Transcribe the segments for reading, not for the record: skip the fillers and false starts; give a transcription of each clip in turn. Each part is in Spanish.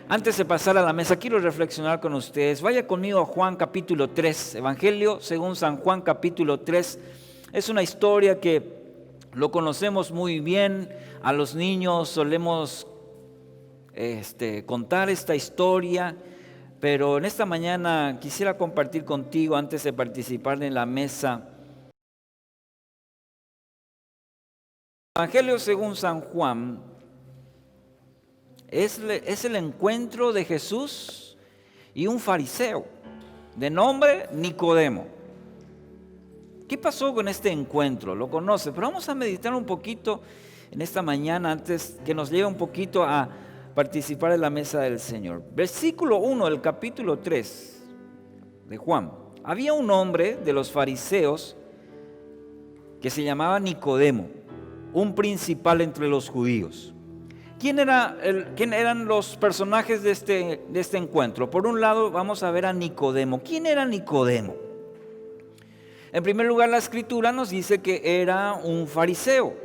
Antes de pasar a la mesa, quiero reflexionar con ustedes. Vaya conmigo a Juan capítulo 3, Evangelio según San Juan capítulo 3. Es una historia que lo conocemos muy bien. A los niños solemos contar esta historia, pero en esta mañana quisiera compartir contigo, antes de participar en la mesa, Evangelio según San Juan. Es el encuentro de Jesús y un fariseo de nombre Nicodemo. ¿Qué pasó con este encuentro? Lo conoce, pero vamos a meditar un poquito en esta mañana antes que nos lleve un poquito a participar en la mesa del Señor. Versículo 1 del capítulo 3 de Juan. Había un hombre de los fariseos que se llamaba Nicodemo, un principal entre los judíos. ¿Quién eran los personajes de este encuentro? Por un lado vamos a ver a Nicodemo. ¿Quién era Nicodemo? En primer lugar, la Escritura nos dice que era un fariseo.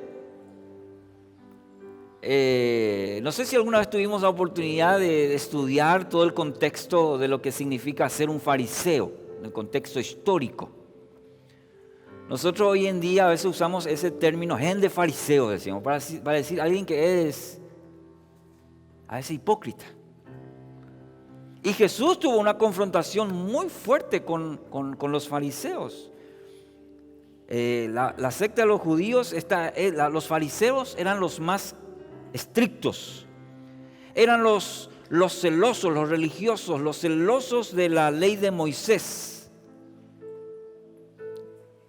No sé si alguna vez tuvimos la oportunidad de estudiar todo el contexto de lo que significa ser un fariseo, el contexto histórico. Nosotros hoy en día a veces usamos ese término, gen de fariseo, decimos, para decir a alguien que es a ese hipócrita. Y Jesús tuvo una confrontación muy fuerte con los fariseos. La secta de los judíos, los fariseos eran los más estrictos. Eran los celosos, los religiosos, los celosos de la ley de Moisés.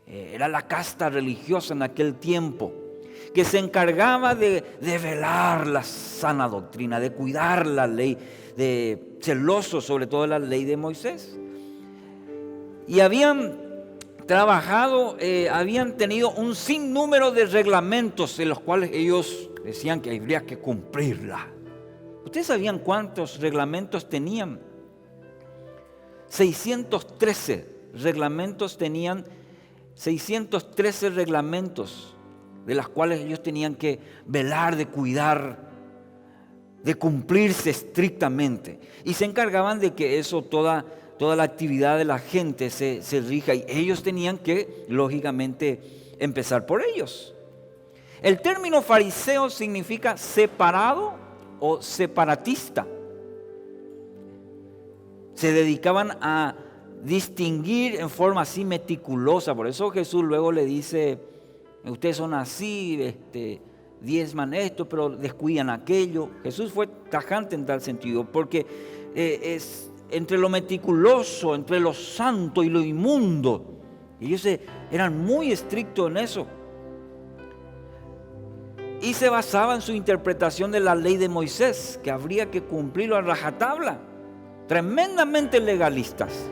Era la casta religiosa en aquel tiempo, que se encargaba de velar la sana doctrina, de cuidar la ley, de celosos sobre todo la ley de Moisés. Y habían trabajado, habían tenido un sinnúmero de reglamentos en los cuales ellos decían que habría que cumplirla. ¿Ustedes sabían cuántos reglamentos tenían? 613 reglamentos tenían, 613 reglamentos de las cuales ellos tenían que velar, de cuidar, de cumplirse estrictamente. Y se encargaban de que eso, toda la actividad de la gente se rija, y ellos tenían que, lógicamente, empezar por ellos. El término fariseo significa separado o separatista. Se dedicaban a distinguir en forma así meticulosa. Por eso Jesús luego le dice: ustedes son así, diezman esto, pero descuidan aquello. Jesús fue tajante en tal sentido, porque es entre lo meticuloso, entre lo santo y lo inmundo. Ellos eran muy estrictos en eso. Y se basaba en su interpretación de la ley de Moisés, que habría que cumplirlo a rajatabla. Tremendamente legalistas.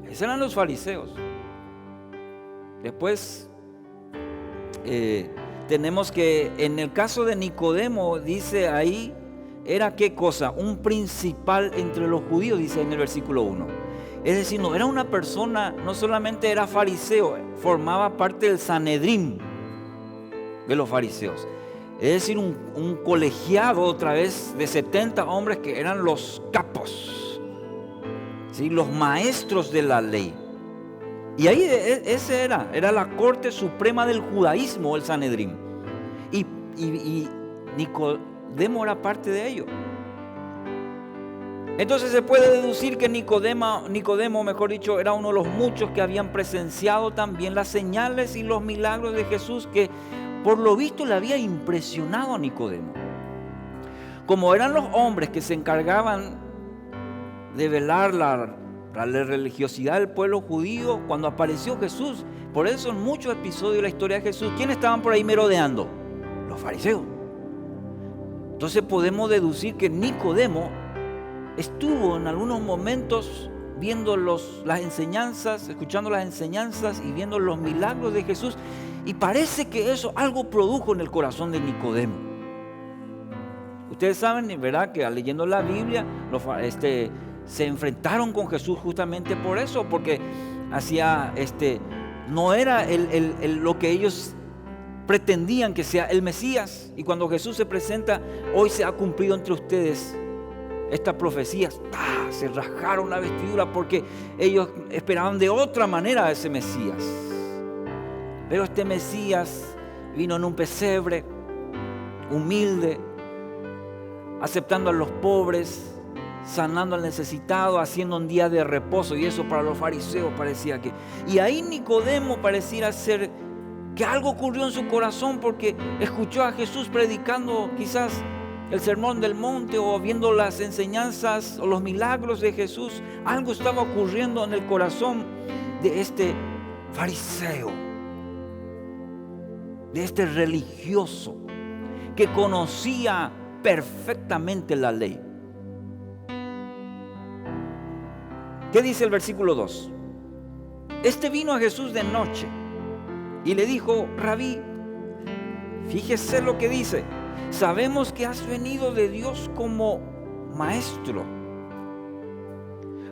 Esos eran los fariseos. Después tenemos que en el caso de Nicodemo, dice ahí, era ¿qué cosa? Un principal entre los judíos, dice en el versículo 1. Es decir, no era una persona, no solamente era fariseo, formaba parte del Sanedrín de los fariseos. Es decir, un colegiado otra vez de 70 hombres que eran los capos, ¿sí? Los maestros de la ley. Y ahí ese era la corte suprema del judaísmo, el Sanedrín. Y Nicodemo era parte de ello. Entonces se puede deducir que Nicodemo, mejor dicho, era uno de los muchos que habían presenciado también las señales y los milagros de Jesús, que por lo visto le había impresionado a Nicodemo. Como eran los hombres que se encargaban de velar la religiosidad del pueblo judío, cuando apareció Jesús, por eso en muchos episodios de la historia de Jesús, ¿quiénes estaban por ahí merodeando? Los fariseos. Entonces podemos deducir que Nicodemo estuvo en algunos momentos viendo las enseñanzas, escuchando las enseñanzas y viendo los milagros de Jesús, y parece que eso algo produjo en el corazón de Nicodemo. Ustedes saben, ¿verdad?, que leyendo la Biblia se enfrentaron con Jesús justamente por eso, porque no era lo que ellos pretendían que sea el Mesías. Y cuando Jesús se presenta, hoy se ha cumplido entre ustedes estas profecías. Se rasgaron la vestidura porque ellos esperaban de otra manera a ese Mesías. Pero este Mesías vino en un pesebre, humilde, aceptando a los pobres, sanando al necesitado, haciendo un día de reposo. Y eso para los fariseos parecía que... Y ahí Nicodemo pareciera ser que algo ocurrió en su corazón, porque escuchó a Jesús predicando quizás el sermón del monte o viendo las enseñanzas o los milagros de Jesús. Algo estaba ocurriendo en el corazón de este fariseo, de este religioso que conocía perfectamente la ley. ¿Qué dice el versículo 2? Este vino a Jesús de noche y le dijo: Rabí, fíjese lo que dice, sabemos que has venido de Dios como maestro,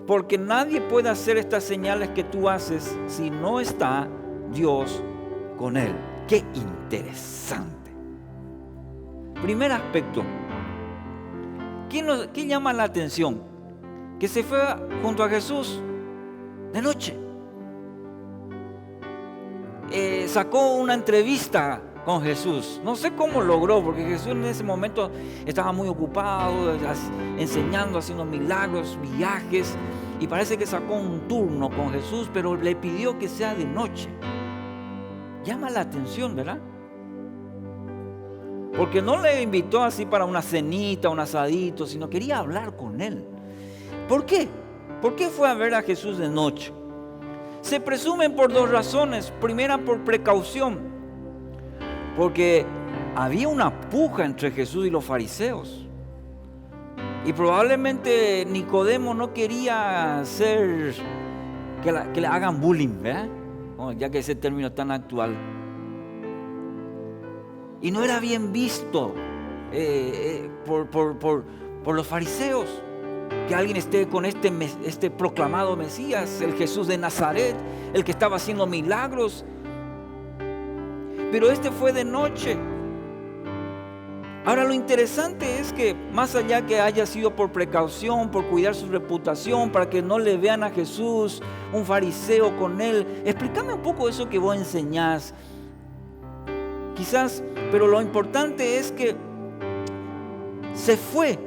porque nadie puede hacer estas señales que tú haces si no está Dios con él. Qué interesante. Primer aspecto, ¿qué llama la atención? Que se fue junto a Jesús de noche. Sacó una entrevista con Jesús. No sé cómo logró, porque Jesús en ese momento estaba muy ocupado, enseñando, haciendo milagros, viajes, y parece que sacó un turno con Jesús, pero le pidió que sea de noche. Llama la atención, ¿verdad? Porque no le invitó así para una cenita, un asadito, sino quería hablar con él. ¿Por qué? ¿Por qué fue a ver a Jesús de noche? Se presumen por dos razones. Primera, por precaución, porque había una puja entre Jesús y los fariseos, y probablemente Nicodemo no quería hacer que le hagan bullying, ¿verdad? Ya que ese término es tan actual. Y no era bien visto por los fariseos que alguien esté con este proclamado Mesías, el Jesús de Nazaret, el que estaba haciendo milagros. Pero este fue de noche. Ahora, lo interesante es que más allá que haya sido por precaución, por cuidar su reputación, para que no le vean a Jesús un fariseo con él, explícame un poco eso que vos enseñás. Quizás, pero lo importante es que se fue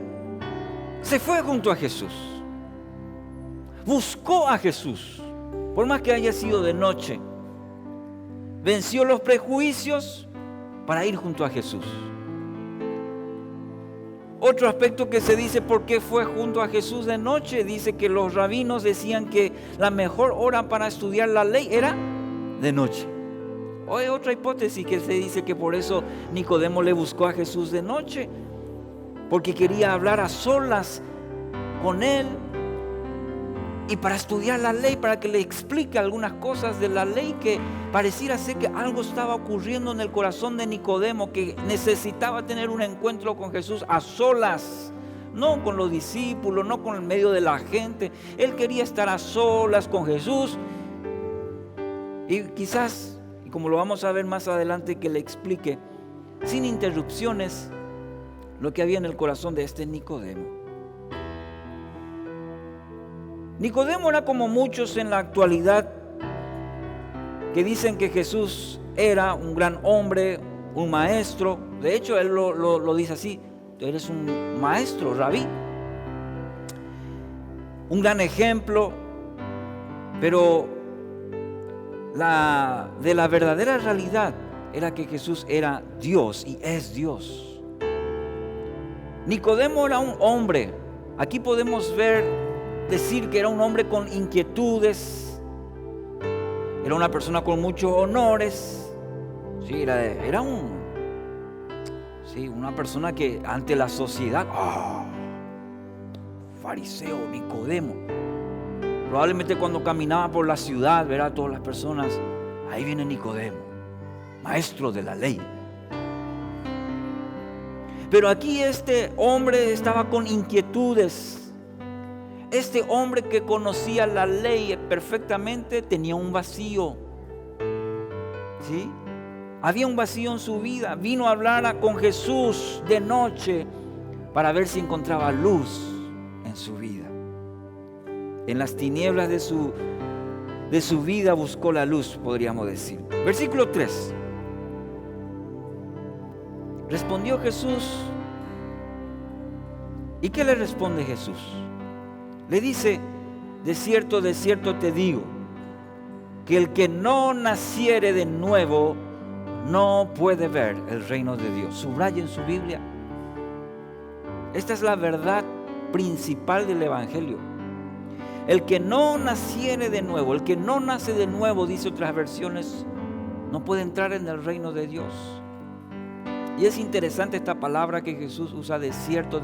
junto a Jesús, buscó a Jesús, por más que haya sido de noche, venció los prejuicios para ir junto a Jesús. Otro aspecto que se dice por qué fue junto a Jesús de noche, dice que los rabinos decían que la mejor hora para estudiar la ley era de noche. O hay otra hipótesis que se dice que por eso Nicodemo le buscó a Jesús de noche, porque quería hablar a solas con él y para estudiar la ley, para que le explique algunas cosas de la ley, que pareciera ser que algo estaba ocurriendo en el corazón de Nicodemo, que necesitaba tener un encuentro con Jesús a solas, no con los discípulos, no con el medio de la gente. Él quería estar a solas con Jesús, y quizás, y como lo vamos a ver más adelante, que le explique sin interrupciones lo que había en el corazón de este Nicodemo. Nicodemo era como muchos en la actualidad que dicen que Jesús era un gran hombre, un maestro. De hecho, él lo dice así: eres un maestro, rabí, un gran ejemplo. Pero de la verdadera realidad era que Jesús era Dios y es Dios. Nicodemo era un hombre, aquí podemos decir que era un hombre con inquietudes, era una persona con muchos honores, sí, era una persona que ante la sociedad, fariseo, Nicodemo. Probablemente cuando caminaba por la ciudad, verá a todas las personas: ahí viene Nicodemo, maestro de la ley. Pero aquí este hombre estaba con inquietudes. Este hombre que conocía la ley perfectamente tenía un vacío, ¿sí? Había un vacío en su vida. Vino a hablar con Jesús de noche para ver si encontraba luz en su vida. En las tinieblas de su vida buscó la luz, podríamos decir. Versículo 3. Respondió Jesús. ¿Y qué le responde Jesús? Le dice: de cierto te digo, que el que no naciere de nuevo no puede ver el reino de Dios. Subraya en su Biblia. Esta es la verdad principal del Evangelio. El que no naciere de nuevo, el que no nace de nuevo, dice otras versiones, no puede entrar en el reino de Dios. Y es interesante esta palabra que Jesús usa, de cierto.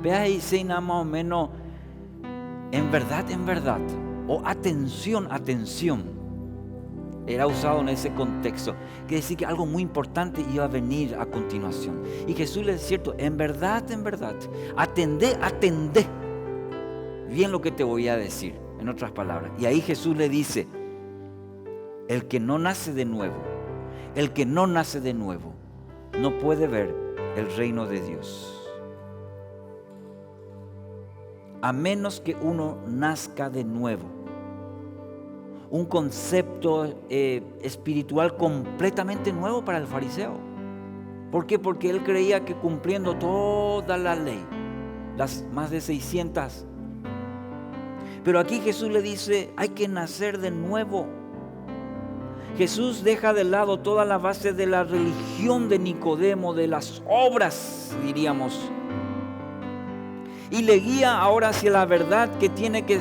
Vea ahí, nada más o menos, en verdad, o atención, era usado en ese contexto. Quiere decir que algo muy importante iba a venir a continuación. Y Jesús le dice: cierto, en verdad, atendé bien lo que te voy a decir, en otras palabras. Y ahí Jesús le dice: el que no nace de nuevo no puede ver el reino de Dios. A menos que uno nazca de nuevo. Un concepto espiritual completamente nuevo para el fariseo. ¿Por qué? Porque él creía que cumpliendo toda la ley, las más de 600. Pero aquí Jesús le dice: hay que nacer de nuevo. Jesús deja de lado toda la base de la religión de Nicodemo, de las obras, diríamos, y le guía ahora hacia la verdad que tiene que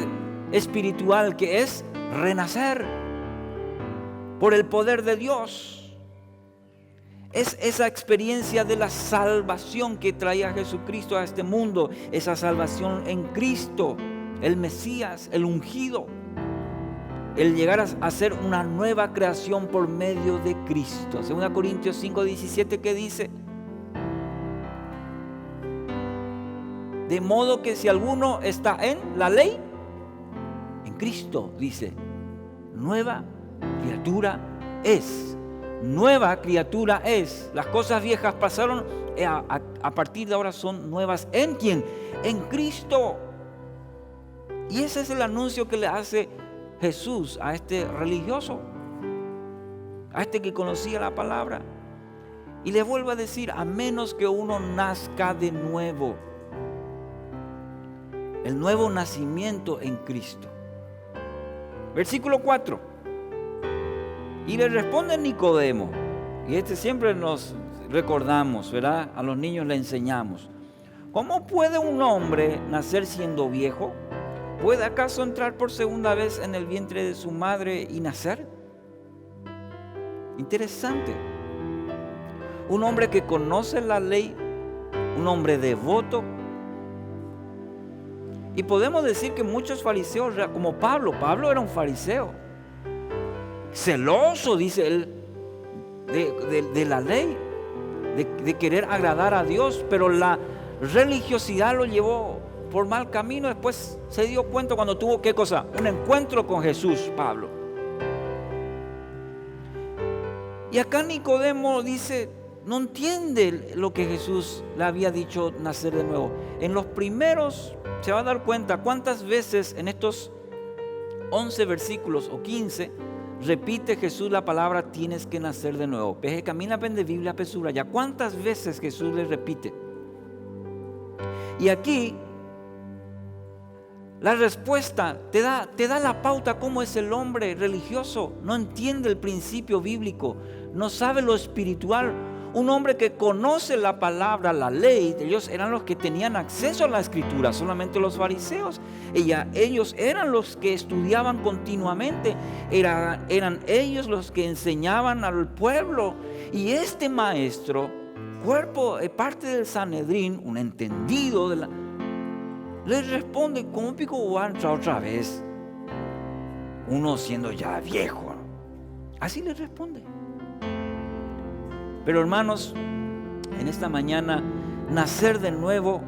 espiritual, que es renacer por el poder de Dios. Es esa experiencia de la salvación que traía Jesucristo a este mundo, esa salvación en Cristo, el Mesías, el ungido, el llegar a ser una nueva creación por medio de Cristo. 2 Corintios 5:17, ¿qué dice? De modo que si alguno está en la ley, en Cristo, dice, nueva criatura es. Nueva criatura es. Las cosas viejas pasaron, a partir de ahora son nuevas. ¿En quién? En Cristo. Y ese es el anuncio que le hace Jesús a este religioso, a este que conocía la palabra. Y le vuelvo a decir: a menos que uno nazca de nuevo. El nuevo nacimiento en Cristo. Versículo 4. Y le responde Nicodemo, y siempre nos recordamos, ¿verdad? A los niños le enseñamos: ¿cómo puede un hombre nacer siendo viejo? ¿Puede acaso entrar por segunda vez en el vientre de su madre y nacer? Interesante. Un hombre que conoce la ley, un hombre devoto. Y podemos decir que muchos fariseos, como Pablo era un fariseo, celoso, dice él, de la ley, de querer agradar a Dios, pero la religiosidad lo llevó por mal camino. Después se dio cuenta cuando tuvo, ¿qué cosa? Un encuentro con Jesús, Pablo. Y acá Nicodemo dice, no entiende lo que Jesús le había dicho, nacer de nuevo. En los primeros se va a dar cuenta cuántas veces en estos 11 versículos o 15 repite Jesús la palabra: tienes que nacer de nuevo. Peje, camina, pende Biblia, pesura. Ya cuántas veces Jesús le repite. Y aquí la respuesta te da la pauta cómo es el hombre religioso. No entiende el principio bíblico, no sabe lo espiritual. Un hombre que conoce la palabra, la ley, ellos eran los que tenían acceso a la escritura, solamente los fariseos. Ellos eran los que estudiaban continuamente, eran ellos los que enseñaban al pueblo. Y este maestro, parte del Sanedrín, un entendido les responde: ¿cómo pico va a entrar otra vez uno siendo ya viejo? Así les responde. Pero hermanos, en esta mañana, nacer de nuevo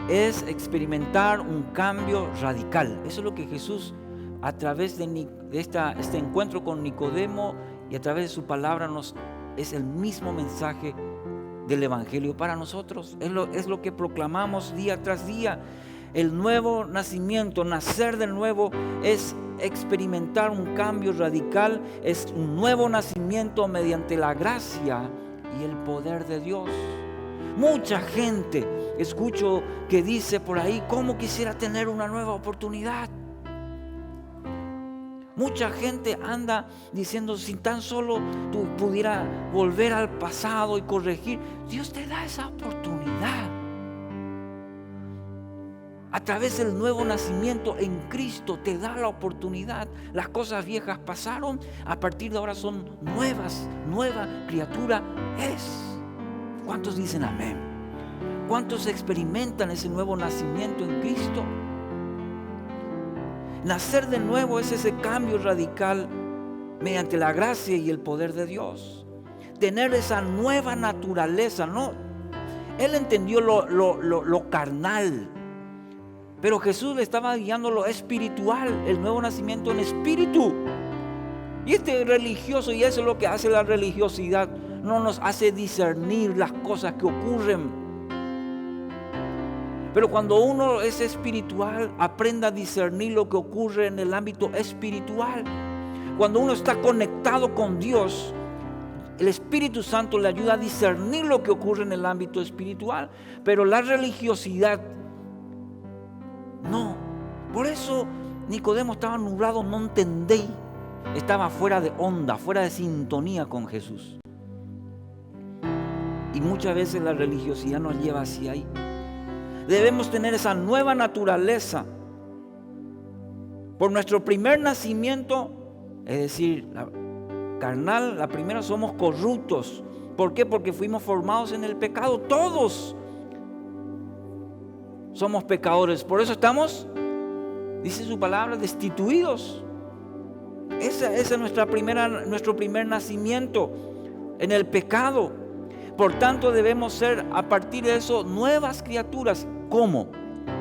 es experimentar un cambio radical. Eso es lo que Jesús, a través de este encuentro con Nicodemo Y a través de su palabra es el mismo mensaje del Evangelio para nosotros. Es lo que proclamamos día tras día. El nuevo nacimiento, nacer de nuevo, es experimentar un cambio radical, es un nuevo nacimiento mediante la gracia y el poder de Dios. Mucha gente escucho que dice por ahí: ¿cómo quisiera tener una nueva oportunidad? Mucha gente anda diciendo: si tan solo tú pudieras volver al pasado y corregir. Dios te da esa oportunidad. A través del nuevo nacimiento en Cristo te da la oportunidad. Las cosas viejas pasaron, a partir de ahora son nuevas. Nueva criatura es. ¿Cuántos dicen amén? ¿Cuántos experimentan ese nuevo nacimiento en Cristo? Nacer de nuevo es ese cambio radical mediante la gracia y el poder de Dios. Tener esa nueva naturaleza, ¿no? Él entendió lo carnal, pero Jesús le estaba guiando lo espiritual, el nuevo nacimiento en espíritu. Y este religioso, y eso es lo que hace la religiosidad, no nos hace discernir las cosas que ocurren. Pero cuando uno es espiritual, aprenda a discernir lo que ocurre en el ámbito espiritual. Cuando uno está conectado con Dios, el Espíritu Santo le ayuda a discernir lo que ocurre en el ámbito espiritual. Pero la religiosidad, no. Por eso Nicodemo estaba nublado, no entendí. Estaba fuera de onda, fuera de sintonía con Jesús. Y muchas veces la religiosidad nos lleva hacia ahí. Debemos tener esa nueva naturaleza. Por nuestro primer nacimiento, es decir, carnal, la primera, somos corruptos. ¿Por qué? Porque fuimos formados en el pecado. Todos somos pecadores. Por eso estamos, dice su palabra, destituidos. Ese es nuestro primer nacimiento en el pecado. Por tanto, debemos ser a partir de eso nuevas criaturas. ¿Cómo?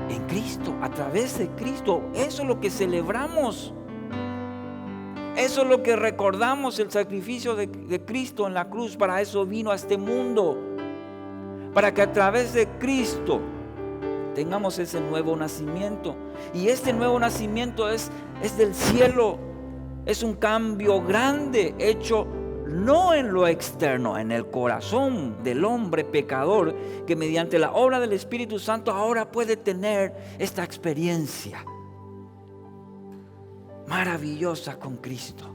En Cristo, a través de Cristo. Eso es lo que celebramos. Eso es lo que recordamos, el sacrificio de Cristo en la cruz. Para eso vino a este mundo. Para que a través de Cristo tengamos ese nuevo nacimiento. Y este nuevo nacimiento es del cielo. Es un cambio grande hecho no en lo externo, en el corazón del hombre pecador, que mediante la obra del Espíritu Santo ahora puede tener esta experiencia maravillosa con Cristo.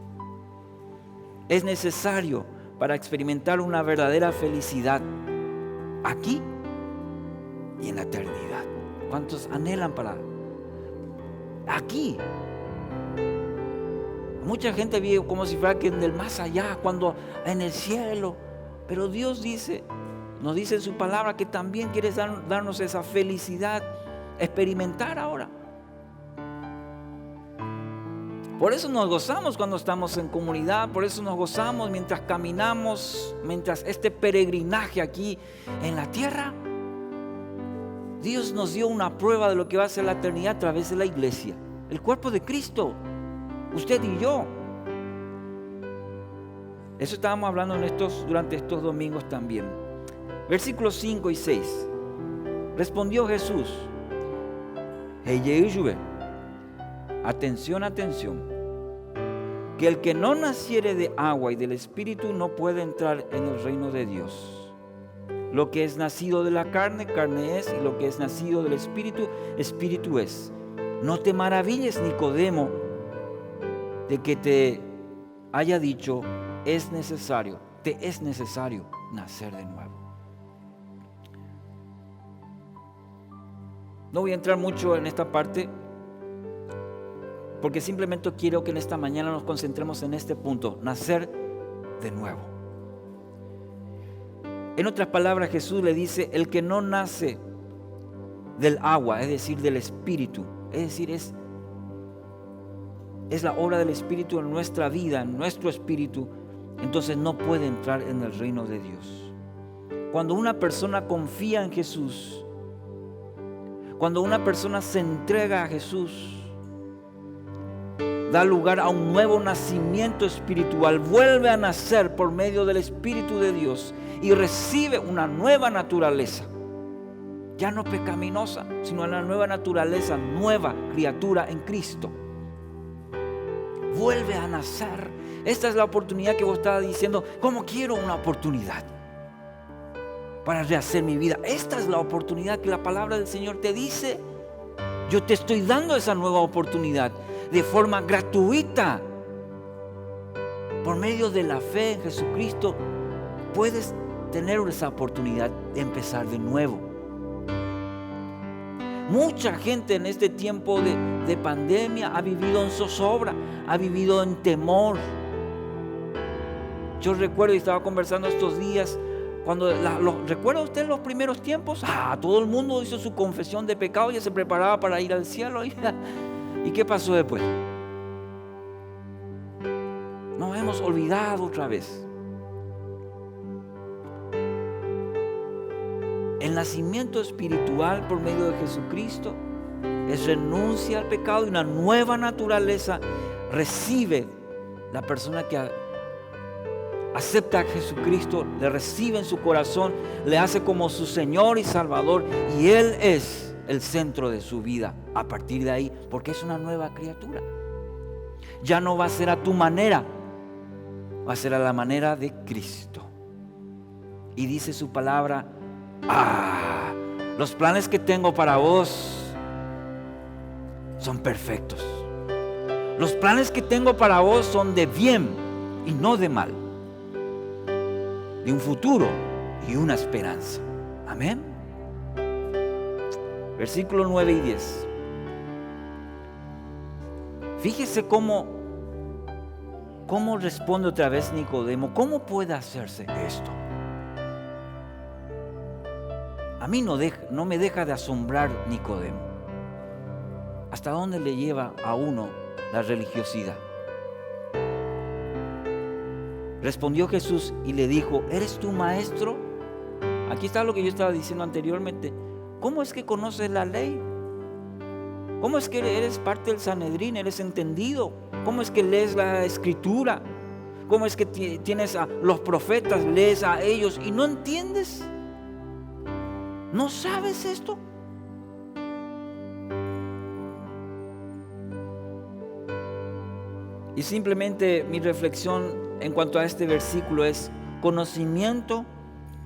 Es necesario para experimentar una verdadera felicidad aquí y en la eternidad. ¿Cuántos anhelan para aquí? Mucha gente vive como si fuera que en el más allá, cuando en el cielo. Pero Dios nos dice en su palabra que también quiere darnos esa felicidad, experimentar ahora. Por eso nos gozamos cuando estamos en comunidad, por eso nos gozamos mientras caminamos, mientras este peregrinaje aquí en la tierra. Dios nos dio una prueba de lo que va a ser la eternidad a través de la iglesia, el cuerpo de Cristo. Usted y yo. Eso estábamos hablando durante estos domingos también. Versículos 5 y 6. Respondió Jesús: atención, atención, que el que no naciere de agua y del Espíritu no puede entrar en el reino de Dios. Lo que es nacido de la carne, carne es, y lo que es nacido del Espíritu, Espíritu es. No te maravilles, Nicodemo, de que te haya dicho: te es necesario nacer de nuevo. No voy a entrar mucho en esta parte, porque simplemente quiero que en esta mañana nos concentremos en este punto: nacer de nuevo. En otras palabras, Jesús le dice: el que no nace del agua, es decir, del Espíritu, es decir, es la obra del Espíritu en nuestra vida, en nuestro espíritu, entonces no puede entrar en el reino de Dios. Cuando una persona confía en Jesús, cuando una persona se entrega a Jesús, da lugar a un nuevo nacimiento espiritual. Vuelve a nacer por medio del Espíritu de Dios y recibe una nueva naturaleza. Ya no pecaminosa, sino una nueva naturaleza, nueva criatura en Cristo. Vuelve a nacer. Esta es la oportunidad que vos estabas diciendo, ¿cómo quiero una oportunidad para rehacer mi vida? Esta es la oportunidad que la palabra del Señor te dice. Yo te estoy dando esa nueva oportunidad de forma gratuita. Por medio de la fe en Jesucristo puedes tener esa oportunidad de empezar de nuevo. Mucha gente en este tiempo de pandemia ha vivido en zozobra, ha vivido en temor. Yo recuerdo, y estaba conversando estos días, cuando ¿recuerda usted los primeros tiempos? Todo el mundo hizo su confesión de pecado, ya se preparaba para ir al cielo. ¿Y qué pasó después? Nos hemos olvidado otra vez. El nacimiento espiritual por medio de Jesucristo es renuncia al pecado y una nueva naturaleza recibe la persona que acepta a Jesucristo, le recibe en su corazón, le hace como su Señor y Salvador, y Él es el centro de su vida a partir de ahí, porque es una nueva criatura. Ya no va a ser a tu manera, va a ser a la manera de Cristo. Y dice su palabra: los planes que tengo para vos son perfectos. Los planes que tengo para vos son de bien y no de mal, de un futuro y una esperanza. Amén. Versículos 9 y 10. Fíjese cómo responde otra vez Nicodemo. ¿Cómo puede hacerse esto? A mí no me deja de asombrar Nicodemo. ¿Hasta dónde le lleva a uno la religiosidad? Respondió Jesús y le dijo: ¿eres tú maestro? Aquí está lo que yo estaba diciendo anteriormente. ¿Cómo es que conoces la ley? ¿Cómo es que eres parte del Sanedrín? ¿Eres entendido? ¿Cómo es que lees la Escritura? ¿Cómo es que tienes a los profetas, lees a ellos y no entiendes? ¿No sabes esto? Y simplemente mi reflexión en cuanto a este versículo es: conocimiento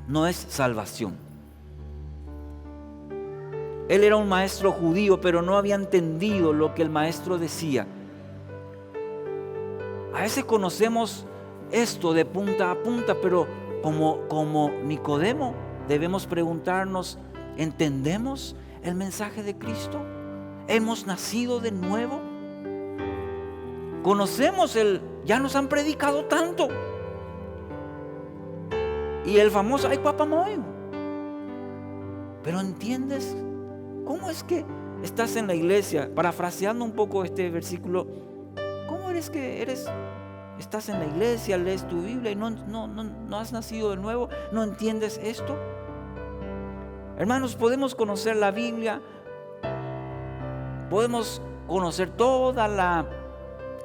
no es salvación. Él era un maestro judío, pero no había entendido lo que el maestro decía. A veces conocemos esto de punta a punta, pero como Nicodemo, debemos preguntarnos: ¿entendemos el mensaje de Cristo? ¿Hemos nacido de nuevo? ¿Conocemos ya nos han predicado tanto? Y el famoso "ay papamoy". Pero ¿entiendes cómo es que estás en la iglesia? Parafraseando un poco este versículo, ¿cómo eres que estás en la iglesia, lees tu Biblia y no has nacido de nuevo? ¿No entiendes esto? Hermanos, podemos conocer la Biblia, podemos conocer toda la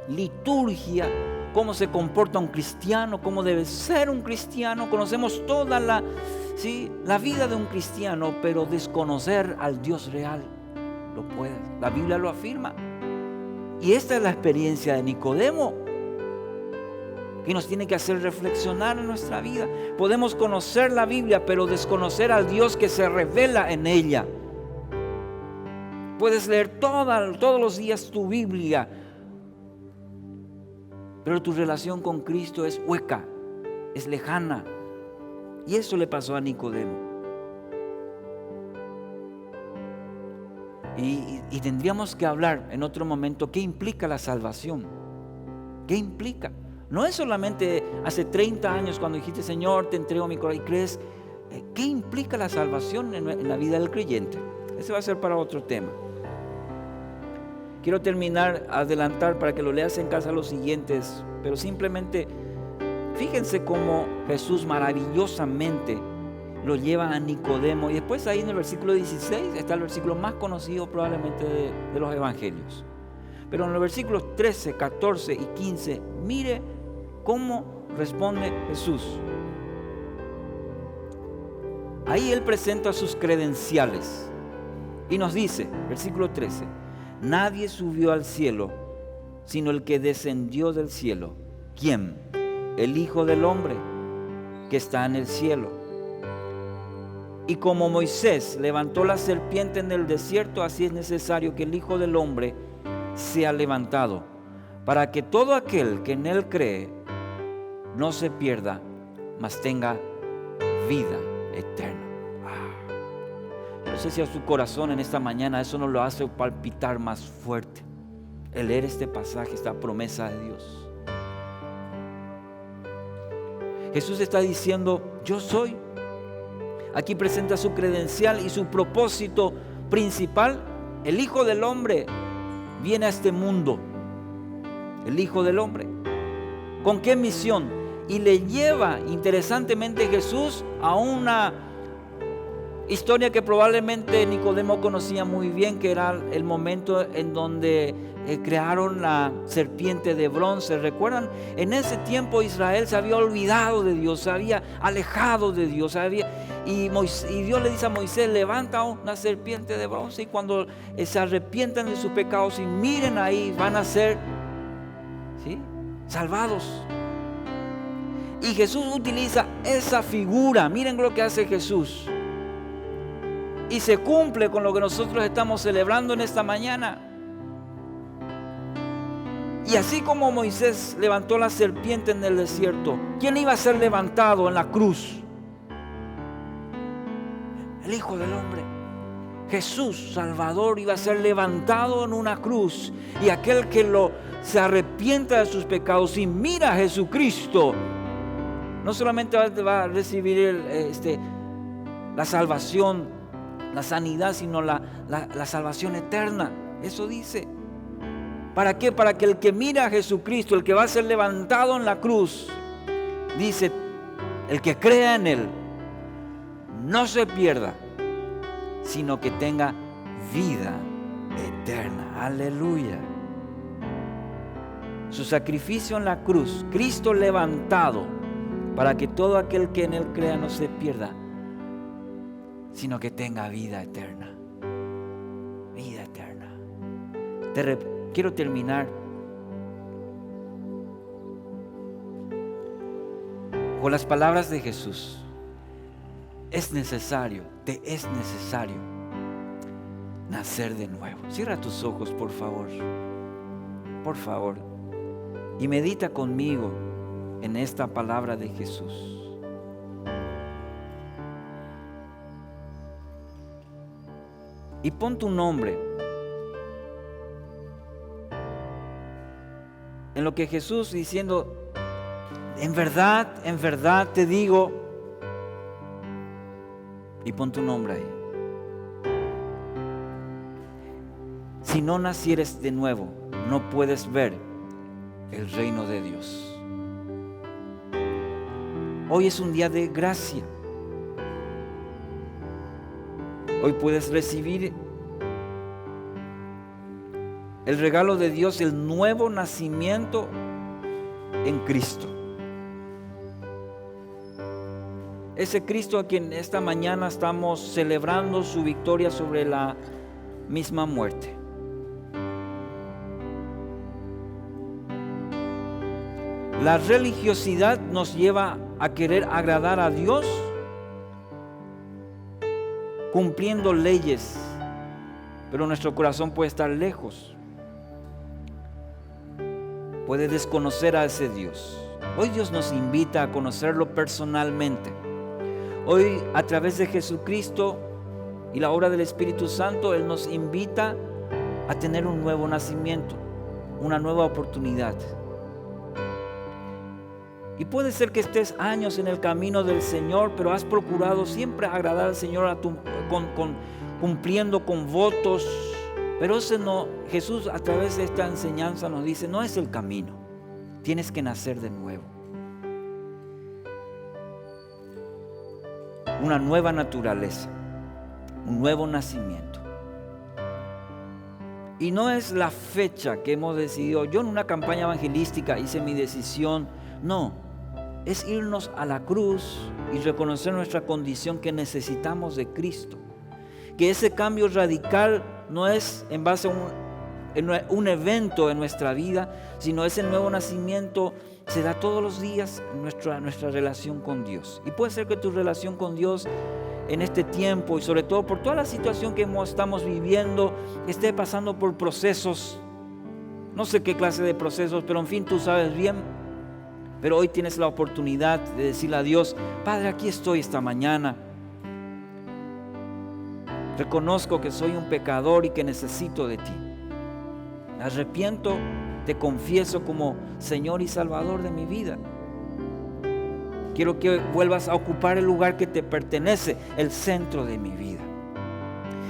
liturgia, cómo se comporta un cristiano, cómo debe ser un cristiano. Conocemos toda la vida de un cristiano, pero desconocer al Dios real, lo puedes. La Biblia lo afirma. Y esta es la experiencia de Nicodemo, que nos tiene que hacer reflexionar en nuestra vida. Podemos conocer la Biblia, pero desconocer al Dios que se revela en ella. Puedes leer todos los días tu Biblia, pero tu relación con Cristo es hueca, es lejana. Y eso le pasó a Nicodemo. Y tendríamos que hablar en otro momento qué implica la salvación. ¿Qué implica? No es solamente hace 30 años cuando dijiste: Señor, te entrego mi corazón, y crees. ¿Qué implica la salvación en la vida del creyente? Ese va a ser para otro tema. Quiero adelantar para que lo leas en casa los siguientes, pero simplemente fíjense cómo Jesús maravillosamente lo lleva a Nicodemo. Y después ahí en el versículo 16 está el versículo más conocido probablemente de los evangelios. Pero en los versículos 13, 14 y 15, mire cómo responde Jesús. Ahí Él presenta sus credenciales y nos dice, versículo 13, nadie subió al cielo, sino el que descendió del cielo. ¿Quién? El Hijo del Hombre, que está en el cielo. Y como Moisés levantó la serpiente en el desierto, así es necesario que el Hijo del Hombre sea levantado, para que todo aquel que en Él cree no se pierda, mas tenga vida eterna. Yo no sé si a su corazón en esta mañana eso no lo hace palpitar más fuerte, el leer este pasaje, esta promesa de Dios. Jesús está diciendo, yo soy. Aquí presenta su credencial y su propósito principal. El Hijo del Hombre viene a este mundo. El Hijo del Hombre. ¿Con qué misión? Y le lleva interesantemente Jesús a una historia que probablemente Nicodemo conocía muy bien, que era el momento en donde crearon la serpiente de bronce. ¿Recuerdan? En ese tiempo Israel se había olvidado de Dios, se había alejado de Dios, y Dios le dice a Moisés, levanta una serpiente de bronce, y cuando se arrepientan de sus pecados y miren ahí, van a ser, ¿sí?, salvados. Y Jesús utiliza esa figura. Miren lo que hace Jesús. Y se cumple con lo que nosotros estamos celebrando en esta mañana. Y así como Moisés levantó la serpiente en el desierto, ¿quién iba a ser levantado en la cruz? El Hijo del Hombre. Jesús, Salvador, iba a ser levantado en una cruz. Y aquel que se arrepienta de sus pecados y mira a Jesucristo, no solamente va a recibir la salvación, la sanidad, sino la salvación eterna. Eso dice. ¿Para qué? Para que el que mira a Jesucristo, el que va a ser levantado en la cruz, dice, el que crea en Él, no se pierda, sino que tenga vida eterna. Aleluya. Su sacrificio en la cruz, Cristo levantado, para que todo aquel que en Él crea no se pierda, sino que tenga vida eterna. Vida eterna. Quiero terminar con las palabras de Jesús. Te es necesario nacer de nuevo. Cierra tus ojos, por favor. Por favor. Y medita conmigo en esta palabra de Jesús. Y pon tu nombre en lo que Jesús diciendo, en verdad te digo, y pon tu nombre ahí. Si no nacieres de nuevo, no puedes ver el reino de Dios. Hoy es un día de gracia. Hoy puedes recibir el regalo de Dios, el nuevo nacimiento en Cristo. Ese Cristo a quien esta mañana estamos celebrando su victoria sobre la misma muerte. La religiosidad nos lleva a querer agradar a Dios cumpliendo leyes, pero nuestro corazón puede estar lejos. Puede desconocer a ese Dios. Hoy Dios nos invita a conocerlo personalmente. Hoy, a través de Jesucristo y la obra del Espíritu Santo, Él nos invita a tener un nuevo nacimiento, una nueva oportunidad. Y puede ser que estés años en el camino del Señor, pero has procurado siempre agradar al Señor cumpliendo con votos. Pero ese no, Jesús a través de esta enseñanza nos dice, no es el camino. Tienes que nacer de nuevo. Una nueva naturaleza, un nuevo nacimiento. Y no es la fecha que hemos decidido. Yo en una campaña evangelística hice mi decisión. No, es irnos a la cruz y reconocer nuestra condición que necesitamos de Cristo. Que ese cambio radical no es en base a un evento en nuestra vida, sino ese nuevo nacimiento se da todos los días en nuestra relación con Dios. Y puede ser que tu relación con Dios en este tiempo, y sobre todo por toda la situación que estamos viviendo, esté pasando por procesos, no sé qué clase de procesos, pero en fin, tú sabes bien. Pero hoy tienes la oportunidad de decirle a Dios: Padre, aquí estoy esta mañana. Reconozco que soy un pecador y que necesito de ti. Me arrepiento, te confieso como Señor y Salvador de mi vida. Quiero que vuelvas a ocupar el lugar que te pertenece, el centro de mi vida.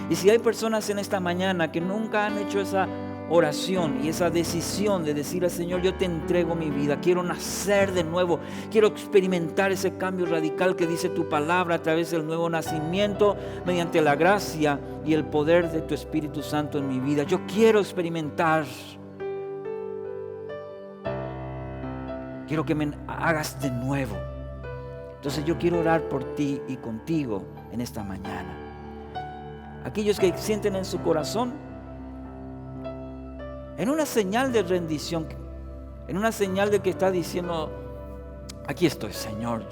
Y si hay personas en esta mañana que nunca han hecho esa oración y esa decisión de decir al Señor: yo te entrego mi vida, quiero nacer de nuevo, quiero experimentar ese cambio radical que dice tu palabra a través del nuevo nacimiento mediante la gracia y el poder de tu Espíritu Santo en mi vida. Yo quiero experimentar, quiero que me hagas de nuevo. Entonces yo quiero orar por ti y contigo en esta mañana. Aquellos que sienten en su corazón, en una señal de rendición, en una señal de que está diciendo: aquí estoy, Señor,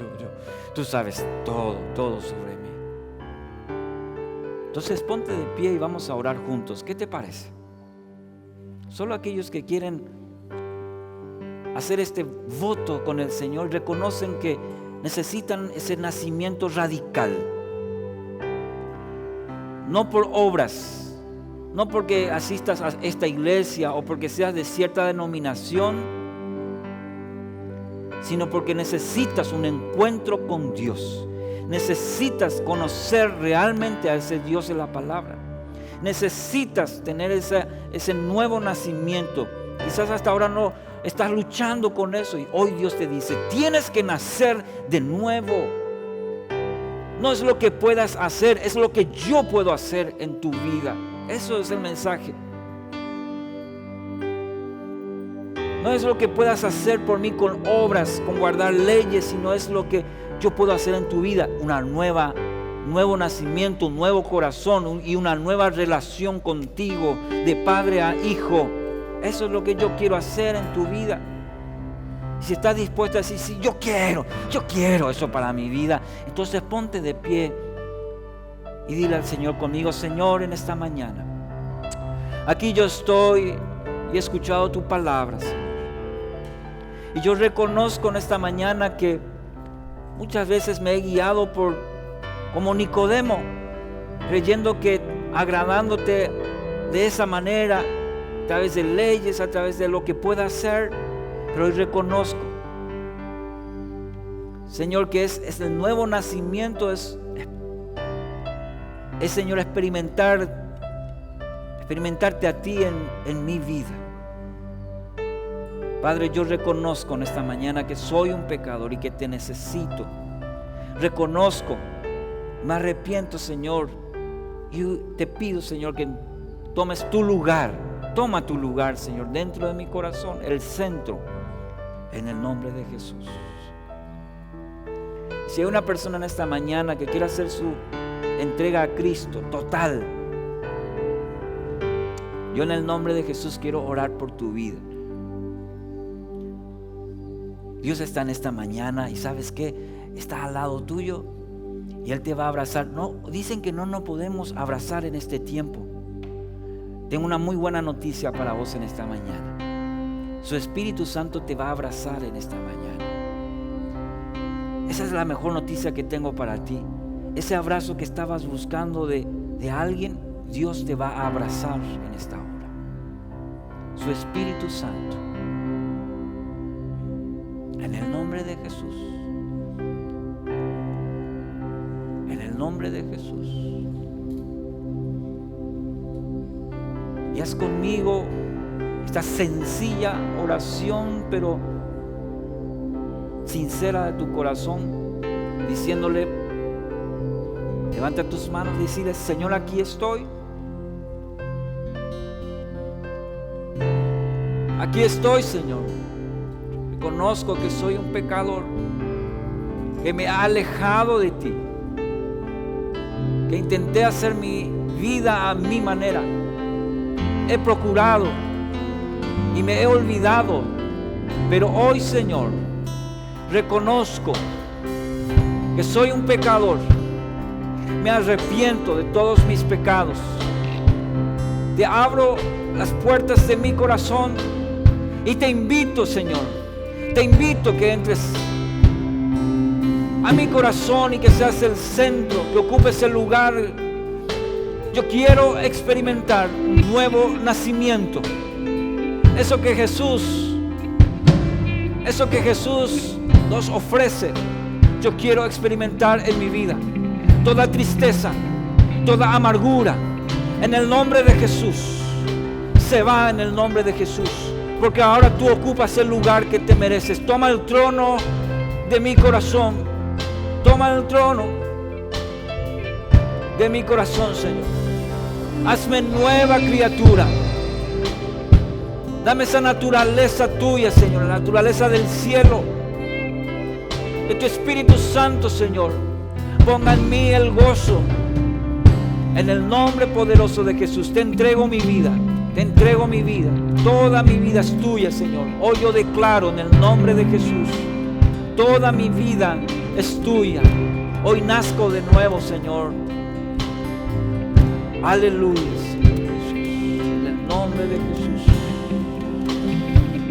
tú sabes todo sobre mí. Entonces ponte de pie y vamos a orar juntos. ¿Qué te parece? Solo aquellos que quieren hacer este voto con el Señor reconocen que necesitan ese nacimiento radical. No por obras, no porque asistas a esta iglesia o porque seas de cierta denominación, sino porque necesitas un encuentro con Dios. Necesitas conocer realmente a ese Dios de la palabra. Necesitas tener ese nuevo nacimiento. Quizás hasta ahora no estás luchando con eso, y hoy Dios te dice: tienes que nacer de nuevo. No es lo que puedas hacer, es lo que yo puedo hacer en tu vida. Eso es el mensaje. No es lo que puedas hacer por mí con obras, con guardar leyes, sino es lo que yo puedo hacer en tu vida. Nuevo nacimiento, un nuevo corazón y una nueva relación contigo, de padre a hijo. Eso es lo que yo quiero hacer en tu vida. Si estás dispuesto a decir: sí, yo quiero eso para mi vida, entonces ponte de pie y dile al Señor conmigo: Señor, en esta mañana, aquí yo estoy y he escuchado tu palabra, Señor. Y yo reconozco en esta mañana que muchas veces me he guiado como Nicodemo, creyendo que agradándote de esa manera, a través de leyes, a través de lo que pueda hacer. Pero hoy reconozco, Señor, que es el nuevo nacimiento, es Señor, experimentarte a ti en mi vida. Padre, yo reconozco en esta mañana que soy un pecador y que te necesito. Reconozco, me arrepiento, Señor, y te pido, Señor, que tomes tu lugar. Toma tu lugar, Señor, dentro de mi corazón, el centro, en el nombre de Jesús. Si hay una persona en esta mañana que quiere hacer su entrega a Cristo total, yo en el nombre de Jesús quiero orar por tu vida. Dios está en esta mañana y ¿sabes qué? Está al lado tuyo y Él te va a abrazar. No, dicen que no nos podemos abrazar en este tiempo. Tengo una muy buena noticia para vos en esta mañana. Su Espíritu Santo te va a abrazar en esta mañana. Esa es la mejor noticia que tengo para ti. Ese abrazo que estabas buscando de alguien, Dios te va a abrazar en esta hora. Su Espíritu Santo. En el nombre de Jesús. En el nombre de Jesús. Y haz conmigo esta sencilla oración, pero sincera de tu corazón, diciéndole: levanta tus manos y decirle: Señor, aquí estoy. Aquí estoy, Señor. Reconozco que soy un pecador, que me ha alejado de ti, que intenté hacer mi vida a mi manera. He procurado y me he olvidado, pero hoy, Señor, reconozco que soy un pecador. Me arrepiento de todos mis pecados. Te abro las puertas de mi corazón y te invito, Señor, te invito que entres a mi corazón y que seas el centro, que ocupes el lugar. Yo quiero experimentar un nuevo nacimiento. Eso que Jesús nos ofrece, yo quiero experimentar en mi vida. Toda tristeza, toda amargura, en el nombre de Jesús, se va en el nombre de Jesús. Porque ahora tú ocupas el lugar que te mereces. Toma el trono de mi corazón. Toma el trono de mi corazón, Señor. Hazme nueva criatura. Dame esa naturaleza tuya, Señor, la naturaleza del cielo, de tu Espíritu Santo, Señor. Ponga en mí el gozo. En el nombre poderoso de Jesús, te entrego mi vida. Te entrego mi vida. Toda mi vida es tuya, Señor. Hoy yo declaro en el nombre de Jesús, toda mi vida es tuya. Hoy nazco de nuevo, Señor. Aleluya, Señor Jesús. En el nombre de Jesús.